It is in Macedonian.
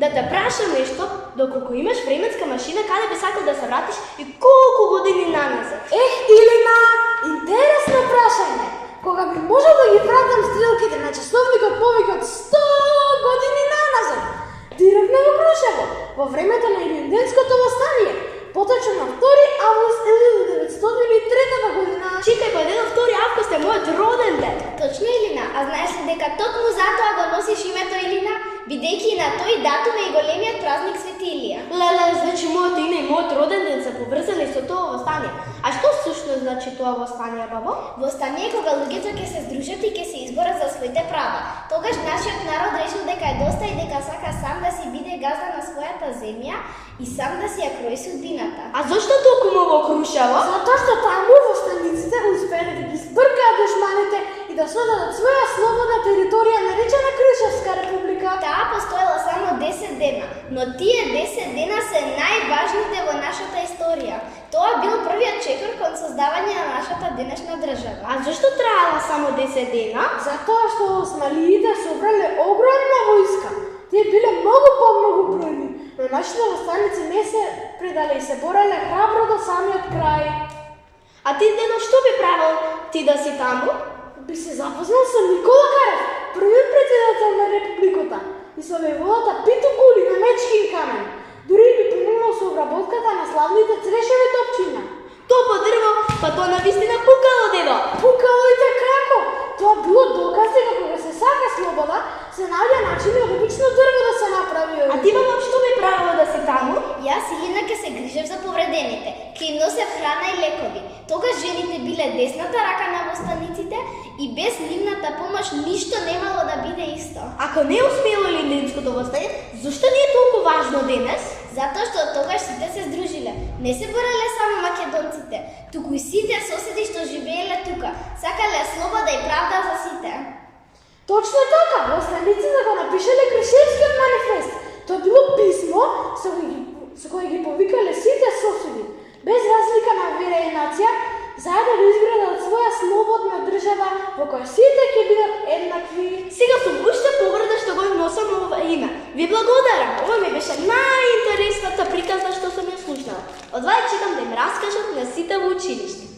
да те прашам нешто, доколку имаш временска машина, каде би сакал да се вратиш и колку години наназад? Илина, интересно прашање. Кога би можел да ги вратам стрелките на часовникот повеќе од 100 години наназад, директно во Крушево, во времето на Илинденското восстание, поточно на 2 август 1903 година. Чекај, па дедо 2 август е мојот роден ден. Точно, Илина, а знаеш ли дека токму затоа го носиш името Илина, бидејќи на тој датум е и големиот празник Свети Илија. Леле, значи моето име и мојот роден ден се поврзани со тоа восстание. А што всушност значи тоа восстание, бабо? Восстание е кога луѓето ќе се здружат и ќе се изборат за своите права. Тогаш нашиот народ решил дека е доста и дека сака сам да си биде газда на својата земја и сам да си ја крои судбината. А зошто токму во Крушево? Затоа што таму восстаниците успеале да ги збркаат душманите и да создадат своја слободна територија наречена Крушевска република. Таа постоела само 10 дена, но тие 10 дена се најважните во нашата историја. Тоа бил првиот чекор кон создавање на нашата денешна држава. А зошто траела само 10 дена? Затоа што османлиите собрале огромна војска. Тие биле многу бројни, но нашите восстаници не се предале и се бореле храбро до самиот крај. А ти, дедо, што би правил ти да си таму? Би се запознал со Никола Карев, првиот председател на републиката, и со војводата Пито Кули на Мечкин камен. Дури би помогнал со обработката на славните црешеви топчиња. Тоа по дрво, па тоа навистина пукало, дедо. Пукало и како? Тоа било доказ дека кога се сака слобода, се наоѓа начини од обично дрво да се направи. А ти, бабо, што би правила да си таму? Јас, Илина, ке се грижев за повредените, ке им носев храна и лекови. Тогаш жените биле десната рака на восстаниците и без нивната помош ништо немало да биде исто. Ако не успело Илинденското восстание, зошто не е толку важно денес? Затоа што тогаш сите се здружиле. Не се бореле само македонците, туку и сите соседи што живееле тука. Сакале слобода и правда за сите. Точно така, восстаниците го напишале Крушевскиот манифест. Тоа било писмо со кој ги повикале сите соседи, без разлика на вера и нација, заедно да изградат своја слободна држава во која сите ќе бидат еднакви. Сега сум уште погрда што го носам ова име. Ви благодарам, ова ми беше најинтересната приказна што сум ја слушнала. Од вај чекам да им раскажат на сите во училиште.